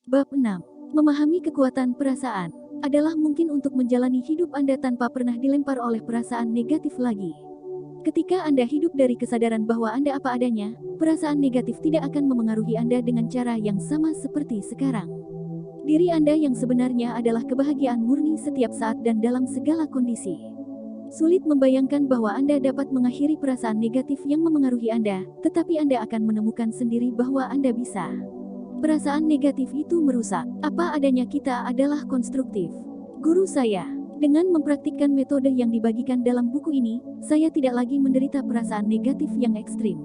Bab 6. Memahami kekuatan perasaan adalah mungkin untuk menjalani hidup Anda tanpa pernah dilempar oleh perasaan negatif lagi. Ketika Anda hidup dari kesadaran bahwa Anda apa adanya, perasaan negatif tidak akan memengaruhi Anda dengan cara yang sama seperti sekarang. Diri Anda yang sebenarnya adalah kebahagiaan murni setiap saat dan dalam segala kondisi. Sulit membayangkan bahwa Anda dapat mengakhiri perasaan negatif yang memengaruhi Anda, tetapi Anda akan menemukan sendiri bahwa Anda bisa. Perasaan negatif itu merusak. Apa adanya kita adalah konstruktif. Guru saya, dengan mempraktikkan metode yang dibagikan dalam buku ini, saya tidak lagi menderita perasaan negatif yang ekstrim.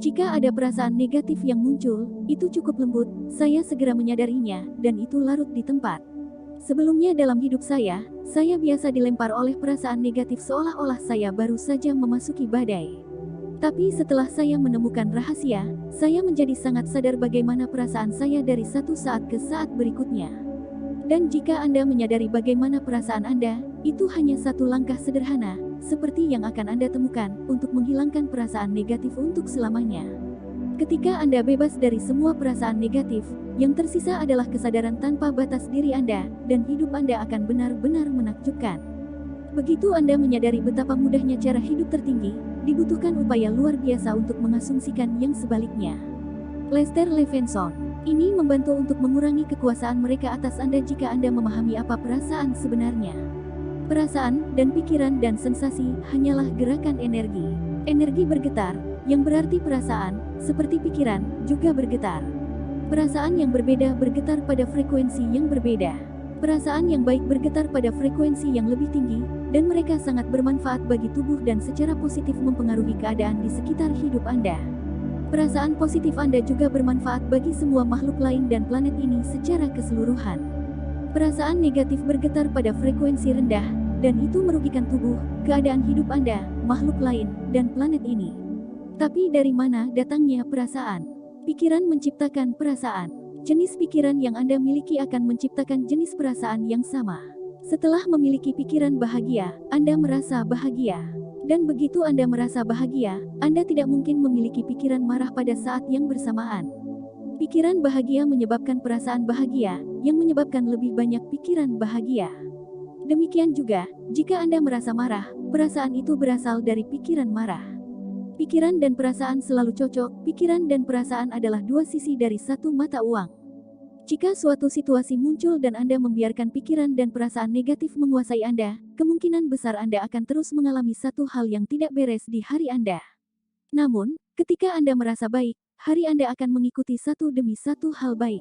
Jika ada perasaan negatif yang muncul, itu cukup lembut, saya segera menyadarinya, dan itu larut di tempat. Sebelumnya dalam hidup saya biasa dilempar oleh perasaan negatif seolah-olah saya baru saja memasuki badai. Tapi setelah saya menemukan rahasia, saya menjadi sangat sadar bagaimana perasaan saya dari satu saat ke saat berikutnya. Dan jika Anda menyadari bagaimana perasaan Anda, itu hanya satu langkah sederhana, seperti yang akan Anda temukan, untuk menghilangkan perasaan negatif untuk selamanya. Ketika Anda bebas dari semua perasaan negatif, yang tersisa adalah kesadaran tanpa batas diri Anda, dan hidup Anda akan benar-benar menakjubkan. Begitu Anda menyadari betapa mudahnya cara hidup tertinggi, dibutuhkan upaya luar biasa untuk mengasumsikan yang sebaliknya. Lester Levinson. Ini membantu untuk mengurangi kekuasaan mereka atas Anda jika Anda memahami apa perasaan sebenarnya. Perasaan, dan pikiran dan sensasi, hanyalah gerakan energi. Energi bergetar, yang berarti perasaan, seperti pikiran, juga bergetar. Perasaan yang berbeda bergetar pada frekuensi yang berbeda. Perasaan yang baik bergetar pada frekuensi yang lebih tinggi, dan mereka sangat bermanfaat bagi tubuh dan secara positif mempengaruhi keadaan di sekitar hidup Anda. Perasaan positif Anda juga bermanfaat bagi semua makhluk lain dan planet ini secara keseluruhan. Perasaan negatif bergetar pada frekuensi rendah, dan itu merugikan tubuh, keadaan hidup Anda, makhluk lain, dan planet ini. Tapi dari mana datangnya perasaan? Pikiran menciptakan perasaan. Jenis pikiran yang Anda miliki akan menciptakan jenis perasaan yang sama. Setelah memiliki pikiran bahagia, Anda merasa bahagia. Dan begitu Anda merasa bahagia, Anda tidak mungkin memiliki pikiran marah pada saat yang bersamaan. Pikiran bahagia menyebabkan perasaan bahagia, yang menyebabkan lebih banyak pikiran bahagia. Demikian juga, jika Anda merasa marah, perasaan itu berasal dari pikiran marah. Pikiran dan perasaan selalu cocok. Pikiran dan perasaan adalah dua sisi dari satu mata uang. Jika suatu situasi muncul dan Anda membiarkan pikiran dan perasaan negatif menguasai Anda, kemungkinan besar Anda akan terus mengalami satu hal yang tidak beres di hari Anda. Namun, ketika Anda merasa baik, hari Anda akan mengikuti satu demi satu hal baik.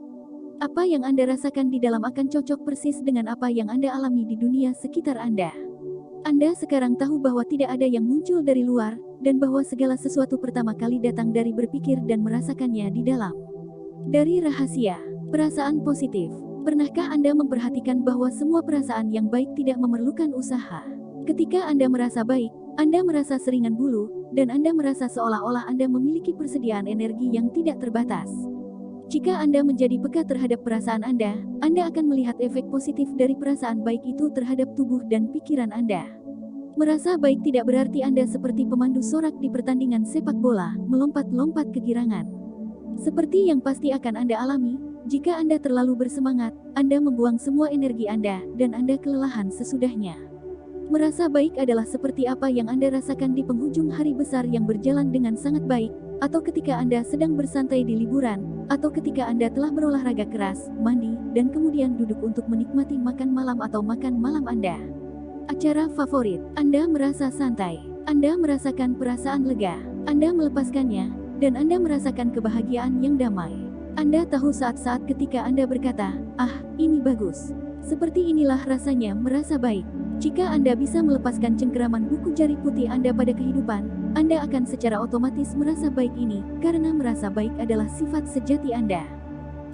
Apa yang Anda rasakan di dalam akan cocok persis dengan apa yang Anda alami di dunia sekitar Anda. Anda sekarang tahu bahwa tidak ada yang muncul dari luar, dan bahwa segala sesuatu pertama kali datang dari berpikir dan merasakannya di dalam. Dari rahasia perasaan positif. Pernahkah Anda memperhatikan bahwa semua perasaan yang baik tidak memerlukan usaha? Ketika Anda merasa baik, Anda merasa seringan bulu, dan Anda merasa seolah-olah Anda memiliki persediaan energi yang tidak terbatas. Jika Anda menjadi peka terhadap perasaan Anda akan melihat efek positif dari perasaan baik itu terhadap tubuh dan pikiran Anda. Merasa baik tidak berarti Anda seperti pemandu sorak di pertandingan sepak bola, melompat-lompat kegirangan. Seperti yang pasti akan Anda alami, jika Anda terlalu bersemangat, Anda membuang semua energi Anda, dan Anda kelelahan sesudahnya. Merasa baik adalah seperti apa yang Anda rasakan di penghujung hari besar yang berjalan dengan sangat baik, atau ketika Anda sedang bersantai di liburan, atau ketika Anda telah berolahraga keras, mandi, dan kemudian duduk untuk menikmati makan malam atau makan malam Anda. Acara favorit, Anda merasa santai, Anda merasakan perasaan lega, Anda melepaskannya, dan Anda merasakan kebahagiaan yang damai. Anda tahu saat-saat ketika Anda berkata, "Ah, ini bagus." Seperti inilah rasanya merasa baik. Jika Anda bisa melepaskan cengkeraman buku jari putih Anda pada kehidupan, Anda akan secara otomatis merasa baik ini, karena merasa baik adalah sifat sejati Anda.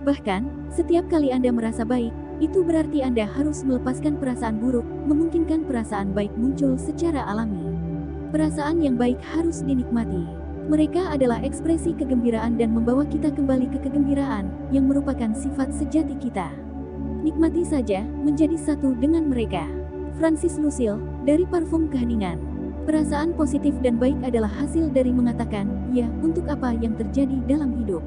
Bahkan, setiap kali Anda merasa baik, itu berarti Anda harus melepaskan perasaan buruk, memungkinkan perasaan baik muncul secara alami. Perasaan yang baik harus dinikmati. Mereka adalah ekspresi kegembiraan dan membawa kita kembali ke kegembiraan, yang merupakan sifat sejati kita. Nikmati saja, menjadi satu dengan mereka. Francis Lucille, dari Parfum Keheningan. Perasaan positif dan baik adalah hasil dari mengatakan, ya, untuk apa yang terjadi dalam hidup.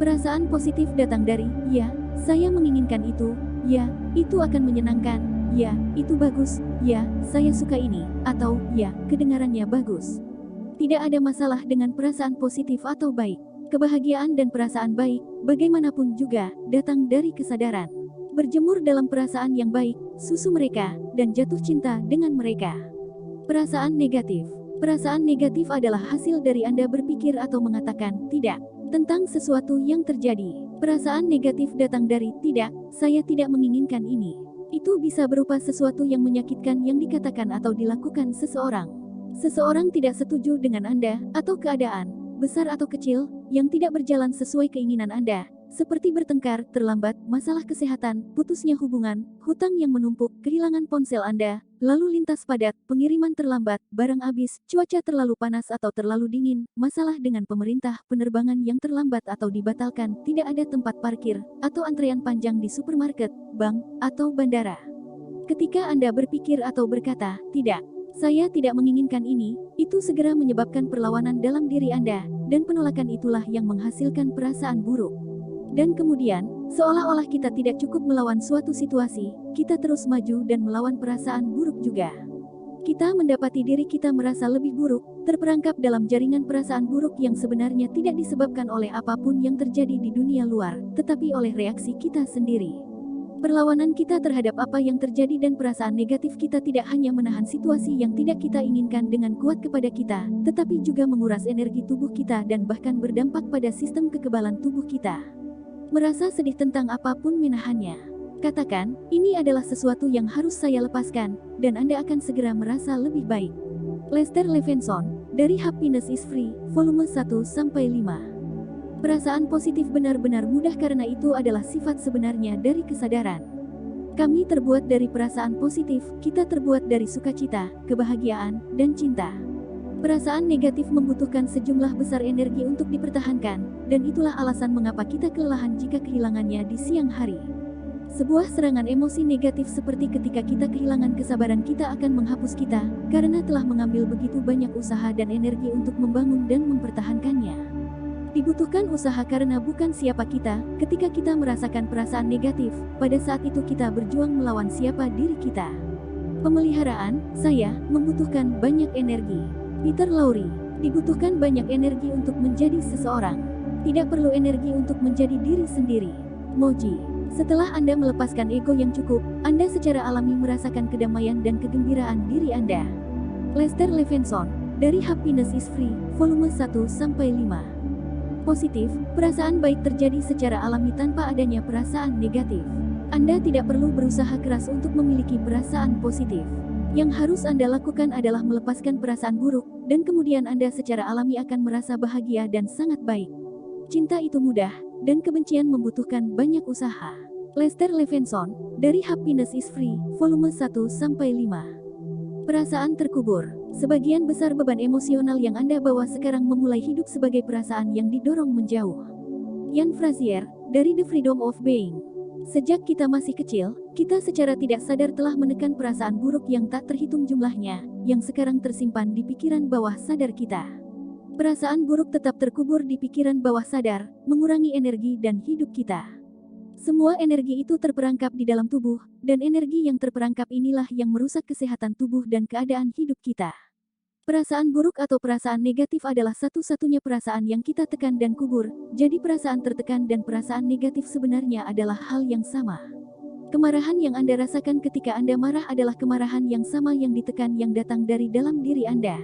Perasaan positif datang dari, ya, Saya menginginkan itu, ya, itu akan menyenangkan, ya, itu bagus, ya, saya suka ini, atau, ya, kedengarannya bagus. Tidak ada masalah dengan perasaan positif atau baik. Kebahagiaan dan perasaan baik, bagaimanapun juga, datang dari kesadaran. Berjemur dalam perasaan yang baik, susu mereka, dan jatuh cinta dengan mereka. Perasaan negatif. Perasaan negatif adalah hasil dari Anda berpikir atau mengatakan tidak tentang sesuatu yang terjadi. Perasaan negatif datang dari tidak, saya tidak menginginkan ini. Itu bisa berupa sesuatu yang menyakitkan yang dikatakan atau dilakukan seseorang. Seseorang tidak setuju dengan Anda, atau keadaan, besar atau kecil, yang tidak berjalan sesuai keinginan Anda. Seperti bertengkar, terlambat, masalah kesehatan, putusnya hubungan, hutang yang menumpuk, kehilangan ponsel Anda, lalu lintas padat, pengiriman terlambat, barang habis, cuaca terlalu panas atau terlalu dingin, masalah dengan pemerintah, penerbangan yang terlambat atau dibatalkan, tidak ada tempat parkir, atau antrean panjang di supermarket, bank, atau bandara. Ketika Anda berpikir atau berkata, tidak, saya tidak menginginkan ini, itu segera menyebabkan perlawanan dalam diri Anda, dan penolakan itulah yang menghasilkan perasaan buruk. Dan kemudian, seolah-olah kita tidak cukup melawan suatu situasi, kita terus maju dan melawan perasaan buruk juga. Kita mendapati diri kita merasa lebih buruk, terperangkap dalam jaringan perasaan buruk yang sebenarnya tidak disebabkan oleh apapun yang terjadi di dunia luar, tetapi oleh reaksi kita sendiri. Perlawanan kita terhadap apa yang terjadi dan perasaan negatif kita tidak hanya menahan situasi yang tidak kita inginkan dengan kuat kepada kita, tetapi juga menguras energi tubuh kita dan bahkan berdampak pada sistem kekebalan tubuh kita. Merasa sedih tentang apapun menahannya. Katakan, ini adalah sesuatu yang harus saya lepaskan, dan Anda akan segera merasa lebih baik. Lester Levinson, dari Happiness is Free, volume 1-5. Perasaan positif benar-benar mudah karena itu adalah sifat sebenarnya dari kesadaran. Kami terbuat dari perasaan positif, kita terbuat dari sukacita, kebahagiaan, dan cinta. Perasaan negatif membutuhkan sejumlah besar energi untuk dipertahankan, dan itulah alasan mengapa kita kelelahan jika kehilangannya di siang hari. Sebuah serangan emosi negatif seperti ketika kita kehilangan kesabaran kita akan menghapus kita, karena telah mengambil begitu banyak usaha dan energi untuk membangun dan mempertahankannya. Dibutuhkan usaha karena bukan siapa kita, ketika kita merasakan perasaan negatif, pada saat itu kita berjuang melawan siapa diri kita. Pemeliharaan, saya, membutuhkan banyak energi. Peter Lowry, dibutuhkan banyak energi untuk menjadi seseorang. Tidak perlu energi untuk menjadi diri sendiri. Moji, setelah Anda melepaskan ego yang cukup, Anda secara alami merasakan kedamaian dan kegembiraan diri Anda. Lester Levinson, dari Happiness is Free, volume 1-5. Positif, perasaan baik terjadi secara alami tanpa adanya perasaan negatif. Anda tidak perlu berusaha keras untuk memiliki perasaan positif. Yang harus Anda lakukan adalah melepaskan perasaan buruk, dan kemudian Anda secara alami akan merasa bahagia dan sangat baik. Cinta itu mudah, dan kebencian membutuhkan banyak usaha. Lester Levinson, dari Happiness is Free, volume 1-5. Perasaan terkubur. Sebagian besar beban emosional yang Anda bawa sekarang memulai hidup sebagai perasaan yang didorong menjauh. Ian Frazier, dari The Freedom of Being. Sejak kita masih kecil, kita secara tidak sadar telah menekan perasaan buruk yang tak terhitung jumlahnya, yang sekarang tersimpan di pikiran bawah sadar kita. Perasaan buruk tetap terkubur di pikiran bawah sadar, mengurangi energi dan hidup kita. Semua energi itu terperangkap di dalam tubuh, dan energi yang terperangkap inilah yang merusak kesehatan tubuh dan keadaan hidup kita. Perasaan buruk atau perasaan negatif adalah satu-satunya perasaan yang kita tekan dan kubur, jadi perasaan tertekan dan perasaan negatif sebenarnya adalah hal yang sama. Kemarahan yang Anda rasakan ketika Anda marah adalah kemarahan yang sama yang ditekan yang datang dari dalam diri Anda.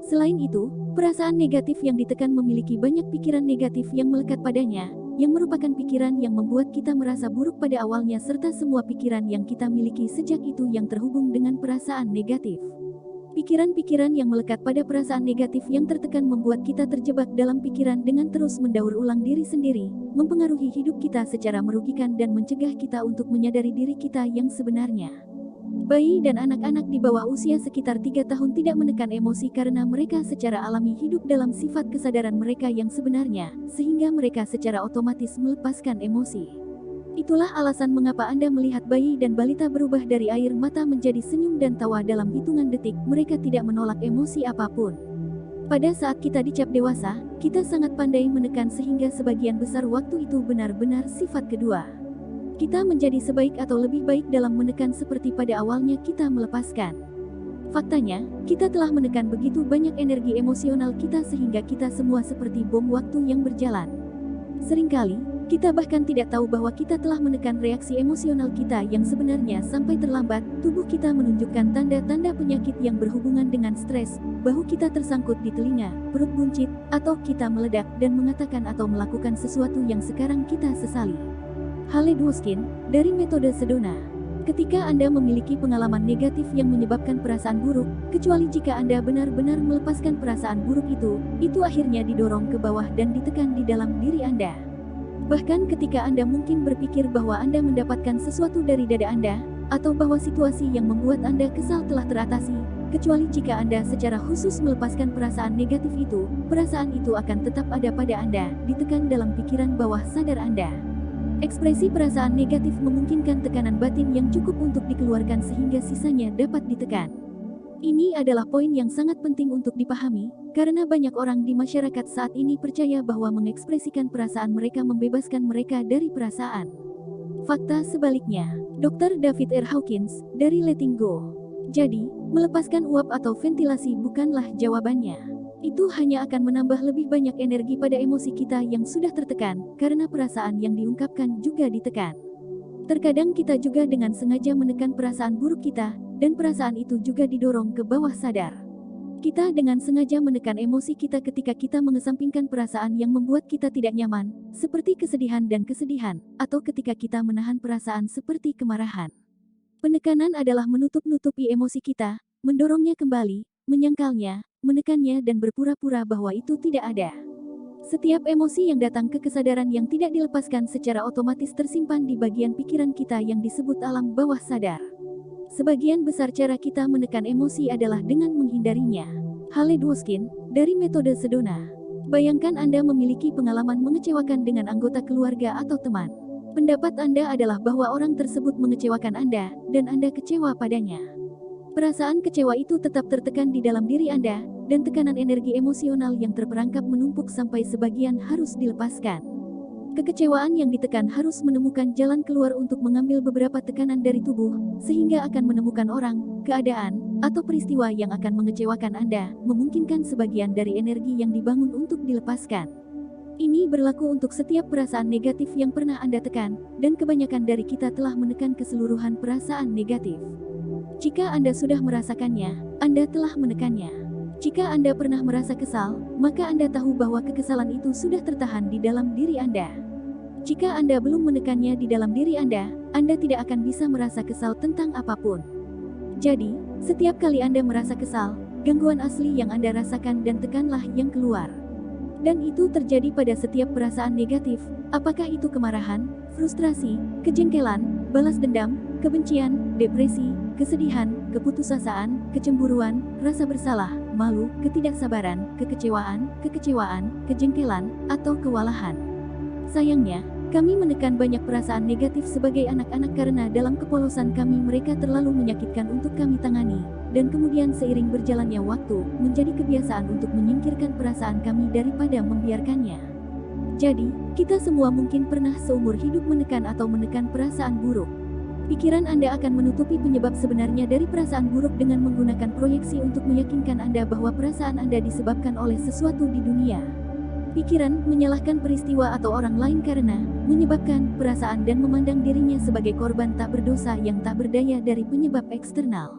Selain itu, perasaan negatif yang ditekan memiliki banyak pikiran negatif yang melekat padanya, yang merupakan pikiran yang membuat kita merasa buruk pada awalnya serta semua pikiran yang kita miliki sejak itu yang terhubung dengan perasaan negatif. Pikiran-pikiran yang melekat pada perasaan negatif yang tertekan membuat kita terjebak dalam pikiran dengan terus mendaur ulang diri sendiri, mempengaruhi hidup kita secara merugikan dan mencegah kita untuk menyadari diri kita yang sebenarnya. Bayi dan anak-anak di bawah usia sekitar 3 tahun tidak menekan emosi karena mereka secara alami hidup dalam sifat kesadaran mereka yang sebenarnya, sehingga mereka secara otomatis melepaskan emosi. Itulah alasan mengapa Anda melihat bayi dan balita berubah dari air mata menjadi senyum dan tawa dalam hitungan detik. Mereka tidak menolak emosi apapun. Pada saat kita dicap dewasa, kita sangat pandai menekan sehingga sebagian besar waktu itu benar-benar sifat kedua. Kita menjadi sebaik atau lebih baik dalam menekan seperti pada awalnya kita melepaskan. Faktanya, kita telah menekan begitu banyak energi emosional kita sehingga kita semua seperti bom waktu yang berjalan. Seringkali, kita bahkan tidak tahu bahwa kita telah menekan reaksi emosional kita yang sebenarnya sampai terlambat. Tubuh kita menunjukkan tanda-tanda penyakit yang berhubungan dengan stres, bahu kita tersangkut di telinga, perut buncit, atau kita meledak dan mengatakan atau melakukan sesuatu yang sekarang kita sesali. Haley Dwoskin, dari metode Sedona. Ketika Anda memiliki pengalaman negatif yang menyebabkan perasaan buruk, kecuali jika Anda benar-benar melepaskan perasaan buruk itu akhirnya didorong ke bawah dan ditekan di dalam diri Anda. Bahkan ketika Anda mungkin berpikir bahwa Anda mendapatkan sesuatu dari dada Anda, atau bahwa situasi yang membuat Anda kesal telah teratasi, kecuali jika Anda secara khusus melepaskan perasaan negatif itu, perasaan itu akan tetap ada pada Anda, ditekan dalam pikiran bawah sadar Anda. Ekspresi perasaan negatif memungkinkan tekanan batin yang cukup untuk dikeluarkan sehingga sisanya dapat ditekan. Ini adalah poin yang sangat penting untuk dipahami, karena banyak orang di masyarakat saat ini percaya bahwa mengekspresikan perasaan mereka membebaskan mereka dari perasaan. Fakta sebaliknya, Dr. David R. Hawkins, dari Letting Go. Jadi, melepaskan uap atau ventilasi bukanlah jawabannya. Itu hanya akan menambah lebih banyak energi pada emosi kita yang sudah tertekan, karena perasaan yang diungkapkan juga ditekan. Terkadang kita juga dengan sengaja menekan perasaan buruk kita, dan perasaan itu juga didorong ke bawah sadar. Kita dengan sengaja menekan emosi kita ketika kita mengesampingkan perasaan yang membuat kita tidak nyaman, seperti kesedihan dan kesedihan, atau ketika kita menahan perasaan seperti kemarahan. Penekanan adalah menutup-nutupi emosi kita, mendorongnya kembali, menyangkalnya, menekannya dan berpura-pura bahwa itu tidak ada. Setiap emosi yang datang ke kesadaran yang tidak dilepaskan secara otomatis tersimpan di bagian pikiran kita yang disebut alam bawah sadar. Sebagian besar cara kita menekan emosi adalah dengan menghindarinya. Haley Dwoskin, dari metode Sedona. Bayangkan Anda memiliki pengalaman mengecewakan dengan anggota keluarga atau teman. Pendapat Anda adalah bahwa orang tersebut mengecewakan Anda, dan Anda kecewa padanya. Perasaan kecewa itu tetap tertekan di dalam diri Anda, dan tekanan energi emosional yang terperangkap menumpuk sampai sebagian harus dilepaskan. Kekecewaan yang ditekan harus menemukan jalan keluar untuk mengambil beberapa tekanan dari tubuh, sehingga akan menemukan orang, keadaan, atau peristiwa yang akan mengecewakan Anda, memungkinkan sebagian dari energi yang dibangun untuk dilepaskan. Ini berlaku untuk setiap perasaan negatif yang pernah Anda tekan, dan kebanyakan dari kita telah menekan keseluruhan perasaan negatif. Jika Anda sudah merasakannya, Anda telah menekannya. Jika Anda pernah merasa kesal, maka Anda tahu bahwa kekesalan itu sudah tertahan di dalam diri Anda. Jika Anda belum menekannya di dalam diri Anda tidak akan bisa merasa kesal tentang apapun. Jadi, setiap kali Anda merasa kesal, gangguan asli yang Anda rasakan dan tekanlah yang keluar. Dan itu terjadi pada setiap perasaan negatif, apakah itu kemarahan, frustrasi, kejengkelan, balas dendam, kebencian, depresi, kesedihan, keputusasaan, kecemburuan, rasa bersalah, malu, ketidaksabaran, kekecewaan, kejengkelan, atau kewalahan. Sayangnya, kami menekan banyak perasaan negatif sebagai anak-anak karena dalam kepolosan kami mereka terlalu menyakitkan untuk kami tangani, dan kemudian seiring berjalannya waktu, menjadi kebiasaan untuk menyingkirkan perasaan kami daripada membiarkannya. Jadi, kita semua mungkin pernah seumur hidup menekan atau menekan perasaan buruk. Pikiran Anda akan menutupi penyebab sebenarnya dari perasaan buruk dengan menggunakan proyeksi untuk meyakinkan Anda bahwa perasaan Anda disebabkan oleh sesuatu di dunia. Pikiran menyalahkan peristiwa atau orang lain karena menyebabkan perasaan dan memandang dirinya sebagai korban tak berdosa yang tak berdaya dari penyebab eksternal.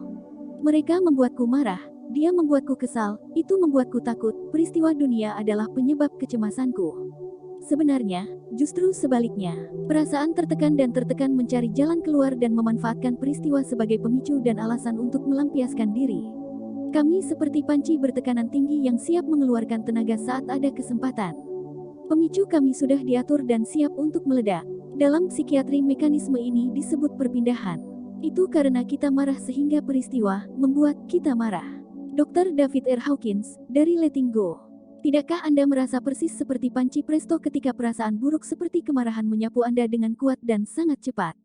Mereka membuatku marah, dia membuatku kesal, itu membuatku takut, peristiwa dunia adalah penyebab kecemasanku. Sebenarnya, justru sebaliknya, perasaan tertekan dan tertekan mencari jalan keluar dan memanfaatkan peristiwa sebagai pemicu dan alasan untuk melampiaskan diri. Kami seperti panci bertekanan tinggi yang siap mengeluarkan tenaga saat ada kesempatan. Pemicu kami sudah diatur dan siap untuk meledak. Dalam psikiatri mekanisme ini disebut perpindahan. Itu karena kita marah sehingga peristiwa membuat kita marah. Dr. David R. Hawkins, dari Letting Go. Tidakkah Anda merasa persis seperti panci presto ketika perasaan buruk seperti kemarahan menyapu Anda dengan kuat dan sangat cepat?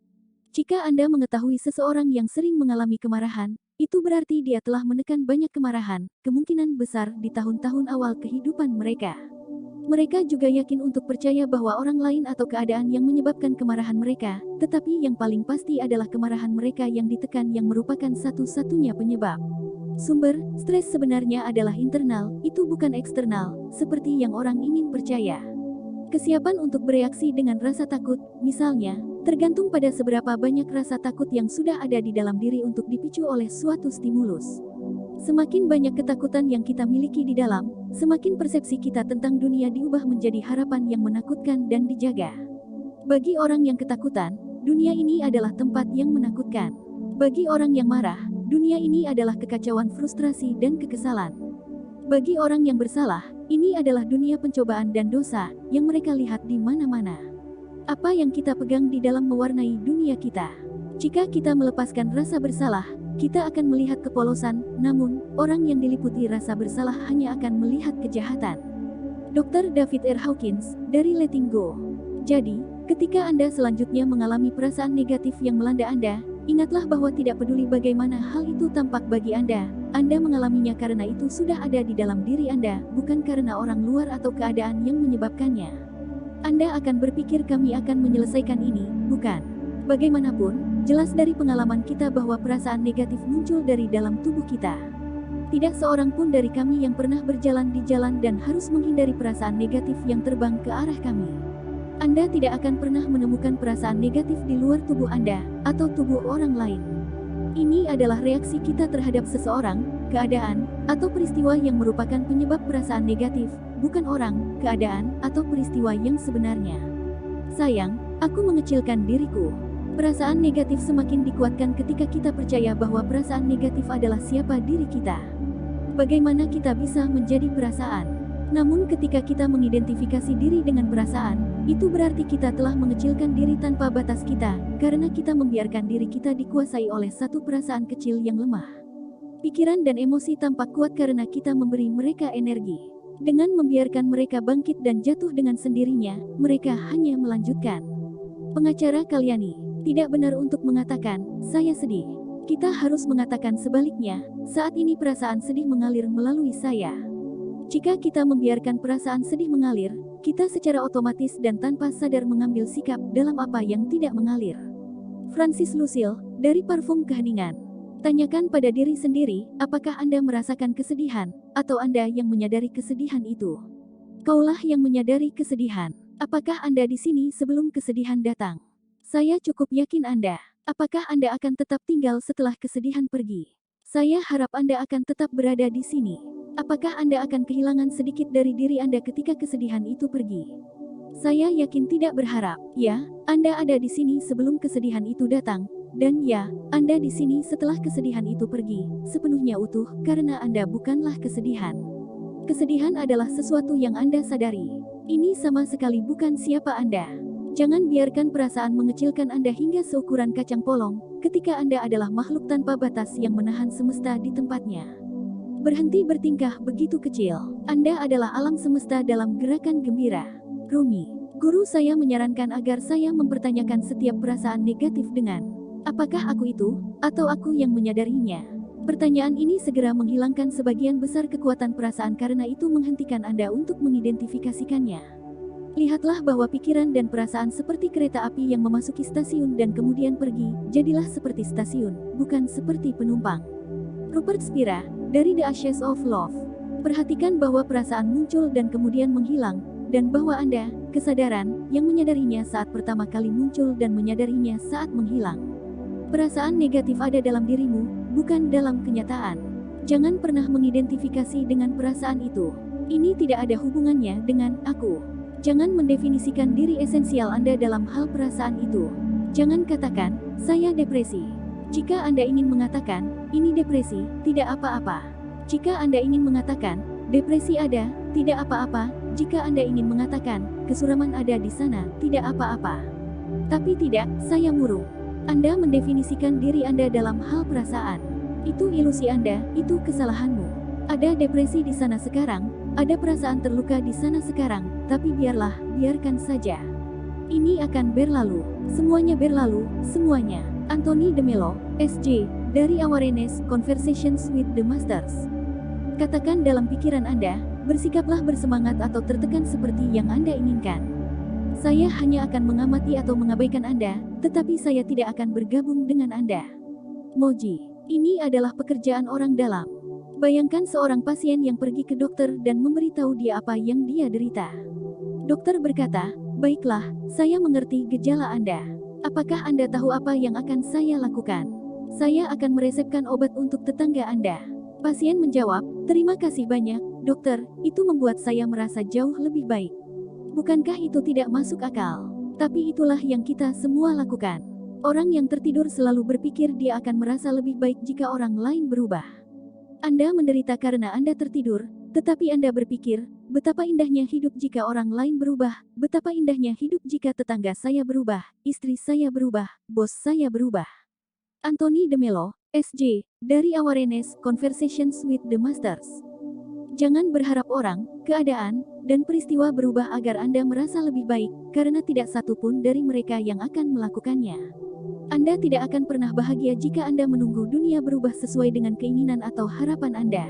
Jika Anda mengetahui seseorang yang sering mengalami kemarahan, itu berarti dia telah menekan banyak kemarahan, kemungkinan besar di tahun-tahun awal kehidupan mereka. Mereka juga yakin untuk percaya bahwa orang lain atau keadaan yang menyebabkan kemarahan mereka, tetapi yang paling pasti adalah kemarahan mereka yang ditekan yang merupakan satu-satunya penyebab. Sumber stres sebenarnya adalah internal, itu bukan eksternal, seperti yang orang ingin percaya. Kesiapan untuk bereaksi dengan rasa takut, misalnya, tergantung pada seberapa banyak rasa takut yang sudah ada di dalam diri untuk dipicu oleh suatu stimulus. Semakin banyak ketakutan yang kita miliki di dalam, semakin persepsi kita tentang dunia diubah menjadi harapan yang menakutkan dan dijaga. Bagi orang yang ketakutan, dunia ini adalah tempat yang menakutkan. Bagi orang yang marah, dunia ini adalah kekacauan, frustrasi, dan kekesalan. Bagi orang yang bersalah, ini adalah dunia pencobaan dan dosa yang mereka lihat di mana-mana. Apa yang kita pegang di dalam mewarnai dunia kita. Jika kita melepaskan rasa bersalah, kita akan melihat kepolosan, namun, orang yang diliputi rasa bersalah hanya akan melihat kejahatan. Dr. David R. Hawkins, dari Letting Go. Jadi, ketika Anda selanjutnya mengalami perasaan negatif yang melanda Anda, ingatlah bahwa tidak peduli bagaimana hal itu tampak bagi Anda mengalaminya karena itu sudah ada di dalam diri Anda, bukan karena orang luar atau keadaan yang menyebabkannya. Anda akan berpikir kami akan menyelesaikan ini, bukan? Bagaimanapun, jelas dari pengalaman kita bahwa perasaan negatif muncul dari dalam tubuh kita. Tidak seorang pun dari kami yang pernah berjalan di jalan dan harus menghindari perasaan negatif yang terbang ke arah kami. Anda tidak akan pernah menemukan perasaan negatif di luar tubuh Anda, atau tubuh orang lain. Ini adalah reaksi kita terhadap seseorang, keadaan, atau peristiwa yang merupakan penyebab perasaan negatif, bukan orang, keadaan, atau peristiwa yang sebenarnya. Sayang, aku mengecilkan diriku. Perasaan negatif semakin dikuatkan ketika kita percaya bahwa perasaan negatif adalah siapa diri kita. Bagaimana kita bisa menjadi perasaan? Namun ketika kita mengidentifikasi diri dengan perasaan, itu berarti kita telah mengecilkan diri tanpa batas kita, karena kita membiarkan diri kita dikuasai oleh satu perasaan kecil yang lemah. Pikiran dan emosi tampak kuat karena kita memberi mereka energi. Dengan membiarkan mereka bangkit dan jatuh dengan sendirinya, mereka hanya melanjutkan. Pengacara Kalyani. Tidak benar untuk mengatakan, saya sedih. Kita harus mengatakan sebaliknya, saat ini perasaan sedih mengalir melalui saya. Jika kita membiarkan perasaan sedih mengalir, kita secara otomatis dan tanpa sadar mengambil sikap dalam apa yang tidak mengalir. Francis Lucille, dari Parfum Keheningan. Tanyakan pada diri sendiri, apakah Anda merasakan kesedihan, atau Anda yang menyadari kesedihan itu? Kaulah yang menyadari kesedihan. Apakah Anda di sini sebelum kesedihan datang? Saya cukup yakin Anda. Apakah Anda akan tetap tinggal setelah kesedihan pergi? Saya harap Anda akan tetap berada di sini. Apakah Anda akan kehilangan sedikit dari diri Anda ketika kesedihan itu pergi? Saya yakin tidak berharap. Ya, Anda ada di sini sebelum kesedihan itu datang, dan ya, Anda di sini setelah kesedihan itu pergi, sepenuhnya utuh, karena Anda bukanlah kesedihan. Kesedihan adalah sesuatu yang Anda sadari. Ini sama sekali bukan siapa Anda. Jangan biarkan perasaan mengecilkan Anda hingga seukuran kacang polong, ketika Anda adalah makhluk tanpa batas yang menahan semesta di tempatnya. Berhenti bertingkah begitu kecil. Anda adalah alam semesta dalam gerakan gembira. Rumi. Guru saya menyarankan agar saya mempertanyakan setiap perasaan negatif dengan, apakah aku itu, atau aku yang menyadarinya? Pertanyaan ini segera menghilangkan sebagian besar kekuatan perasaan karena itu menghentikan Anda untuk mengidentifikasikannya. Lihatlah bahwa pikiran dan perasaan seperti kereta api yang memasuki stasiun dan kemudian pergi, jadilah seperti stasiun, bukan seperti penumpang. Rupert Spira, dari The Ashes of Love. Perhatikan bahwa perasaan muncul dan kemudian menghilang, dan bahwa Anda, kesadaran, yang menyadarinya saat pertama kali muncul dan menyadarinya saat menghilang. Perasaan negatif ada dalam dirimu, bukan dalam kenyataan. Jangan pernah mengidentifikasi dengan perasaan itu. Ini tidak ada hubungannya dengan aku. Jangan mendefinisikan diri esensial Anda dalam hal perasaan itu. Jangan katakan, saya depresi. Jika Anda ingin mengatakan, ini depresi, tidak apa-apa. Jika Anda ingin mengatakan, depresi ada, tidak apa-apa. Jika Anda ingin mengatakan, kesuraman ada di sana, tidak apa-apa. Tapi tidak, saya murung. Anda mendefinisikan diri Anda dalam hal perasaan. Itu ilusi Anda, itu kesalahanmu. Ada depresi di sana sekarang, ada perasaan terluka di sana sekarang, tapi biarkan saja. Ini akan berlalu. Semuanya berlalu, semuanya. Anthony de Mello, SJ, dari Awareness Conversations with the Masters. Katakan dalam pikiran Anda, Bersikaplah bersemangat atau tertekan seperti yang Anda inginkan. Saya hanya akan mengamati atau mengabaikan Anda, tetapi saya tidak akan bergabung dengan Anda. Moji. Ini adalah pekerjaan orang dalam. Bayangkan seorang pasien yang pergi ke dokter dan memberitahu dia apa yang dia derita. Dokter berkata, "Baiklah, saya mengerti gejala Anda. Apakah Anda tahu apa yang akan saya lakukan? Saya akan meresepkan obat untuk tetangga Anda." Pasien menjawab, "Terima kasih banyak, dokter, itu membuat saya merasa jauh lebih baik." Bukankah itu tidak masuk akal? Tapi itulah yang kita semua lakukan. Orang yang tertidur selalu berpikir dia akan merasa lebih baik jika orang lain berubah. Anda menderita karena Anda tertidur, tetapi Anda berpikir, betapa indahnya hidup jika orang lain berubah, betapa indahnya hidup jika tetangga saya berubah, istri saya berubah, bos saya berubah. Anthony de Mello, SJ, dari Awareness Conversations with the Masters. Jangan berharap orang, keadaan, dan peristiwa berubah agar Anda merasa lebih baik, karena tidak satu pun dari mereka yang akan melakukannya. Anda tidak akan pernah bahagia jika Anda menunggu dunia berubah sesuai dengan keinginan atau harapan Anda.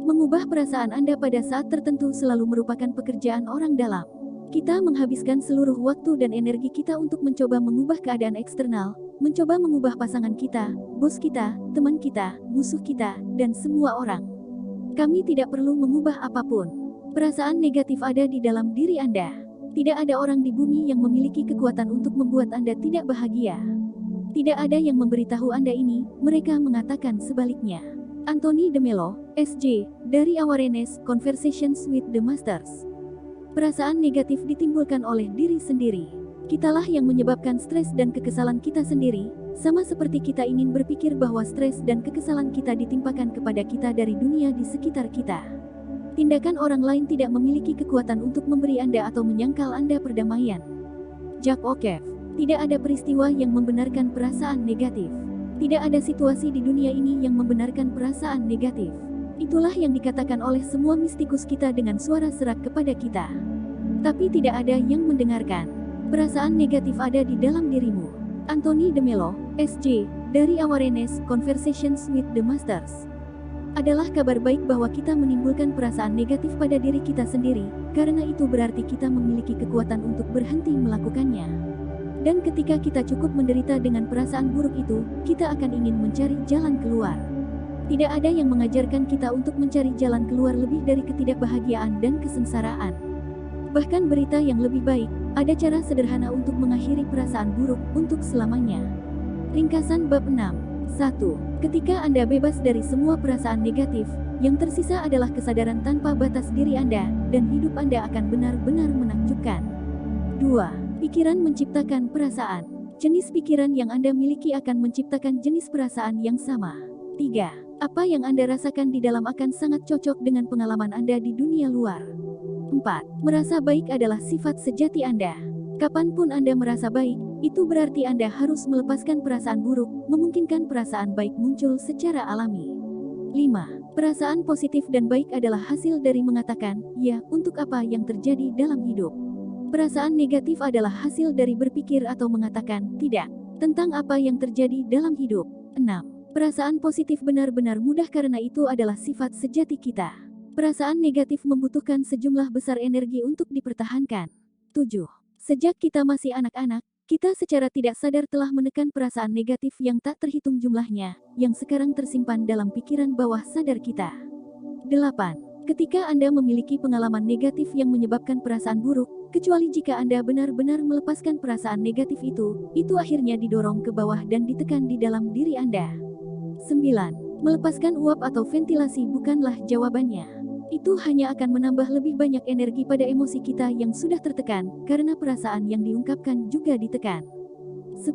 Mengubah perasaan Anda pada saat tertentu selalu merupakan pekerjaan orang dalam. Kita menghabiskan seluruh waktu dan energi kita untuk mencoba mengubah keadaan eksternal, mencoba mengubah pasangan kita, bos kita, teman kita, musuh kita, dan semua orang. Kami tidak perlu mengubah apapun. Perasaan negatif ada di dalam diri Anda. Tidak ada orang di bumi yang memiliki kekuatan untuk membuat Anda tidak bahagia. Tidak ada yang memberitahu Anda ini, mereka mengatakan sebaliknya. Anthony de Mello, SJ, dari Awareness Conversations with the Masters. Perasaan negatif ditimbulkan oleh diri sendiri. Kitalah yang menyebabkan stres dan kekesalan kita sendiri, sama seperti kita ingin berpikir bahwa stres dan kekesalan kita ditimpakan kepada kita dari dunia di sekitar kita. Tindakan orang lain tidak memiliki kekuatan untuk memberi Anda atau menyangkal Anda perdamaian. Jack O'Keefe. Tidak ada peristiwa yang membenarkan perasaan negatif. Tidak ada situasi di dunia ini yang membenarkan perasaan negatif. Itulah yang dikatakan oleh semua mistikus kita dengan suara serak kepada kita. Tapi tidak ada yang mendengarkan. Perasaan negatif ada di dalam dirimu. Anthony de Mello, SJ, dari Awareness Conversations with the Masters. Adalah kabar baik bahwa kita menimbulkan perasaan negatif pada diri kita sendiri, karena itu berarti kita memiliki kekuatan untuk berhenti melakukannya. Dan ketika kita cukup menderita dengan perasaan buruk itu, kita akan ingin mencari jalan keluar. Tidak ada yang mengajarkan kita untuk mencari jalan keluar lebih dari ketidakbahagiaan dan kesengsaraan. Bahkan berita yang lebih baik, ada cara sederhana untuk mengakhiri perasaan buruk untuk selamanya. Ringkasan bab 6. 1. Ketika Anda bebas dari semua perasaan negatif, yang tersisa adalah kesadaran tanpa batas diri Anda, dan hidup Anda akan benar-benar menakjubkan. 2. Pikiran menciptakan perasaan. Jenis pikiran yang Anda miliki akan menciptakan jenis perasaan yang sama. 3. Apa yang Anda rasakan di dalam akan sangat cocok dengan pengalaman Anda di dunia luar. 4. Merasa baik adalah sifat sejati Anda. Kapanpun Anda merasa baik, itu berarti Anda harus melepaskan perasaan buruk, memungkinkan perasaan baik muncul secara alami. 5. Perasaan positif dan baik adalah hasil dari mengatakan, ya, untuk apa yang terjadi dalam hidup. Perasaan negatif adalah hasil dari berpikir atau mengatakan tidak tentang apa yang terjadi dalam hidup. 6. Perasaan positif benar-benar mudah karena itu adalah sifat sejati kita. Perasaan negatif membutuhkan sejumlah besar energi untuk dipertahankan. 7. Sejak kita masih anak-anak, kita secara tidak sadar telah menekan perasaan negatif yang tak terhitung jumlahnya, yang sekarang tersimpan dalam pikiran bawah sadar kita. 8. Ketika Anda memiliki pengalaman negatif yang menyebabkan perasaan buruk, kecuali jika Anda benar-benar melepaskan perasaan negatif itu akhirnya didorong ke bawah dan ditekan di dalam diri Anda. 9. Melepaskan uap atau ventilasi bukanlah jawabannya. Itu hanya akan menambah lebih banyak energi pada emosi kita yang sudah tertekan, karena perasaan yang diungkapkan juga ditekan. 10.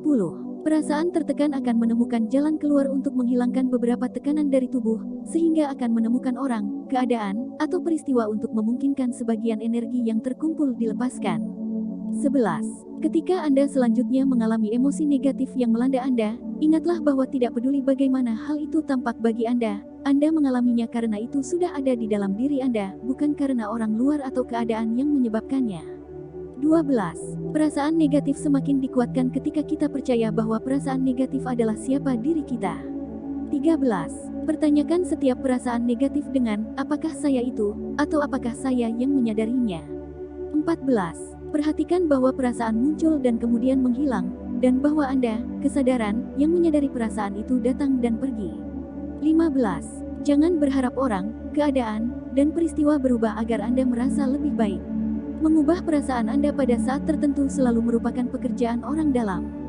Perasaan tertekan akan menemukan jalan keluar untuk menghilangkan beberapa tekanan dari tubuh, sehingga akan menemukan orang, keadaan, atau peristiwa untuk memungkinkan sebagian energi yang terkumpul dilepaskan. 11. Ketika Anda selanjutnya mengalami emosi negatif yang melanda Anda, ingatlah bahwa tidak peduli bagaimana hal itu tampak bagi Anda mengalaminya karena itu sudah ada di dalam diri Anda, bukan karena orang luar atau keadaan yang menyebabkannya. 12. Perasaan negatif semakin dikuatkan ketika kita percaya bahwa perasaan negatif adalah siapa diri kita. 13. Pertanyakan setiap perasaan negatif dengan, apakah saya itu, atau apakah saya yang menyadarinya? 14. Perhatikan bahwa perasaan muncul dan kemudian menghilang, dan bahwa Anda, kesadaran, yang menyadari perasaan itu datang dan pergi. 15. Jangan berharap orang, keadaan, dan peristiwa berubah agar Anda merasa lebih baik. Mengubah perasaan Anda pada saat tertentu selalu merupakan pekerjaan orang dalam.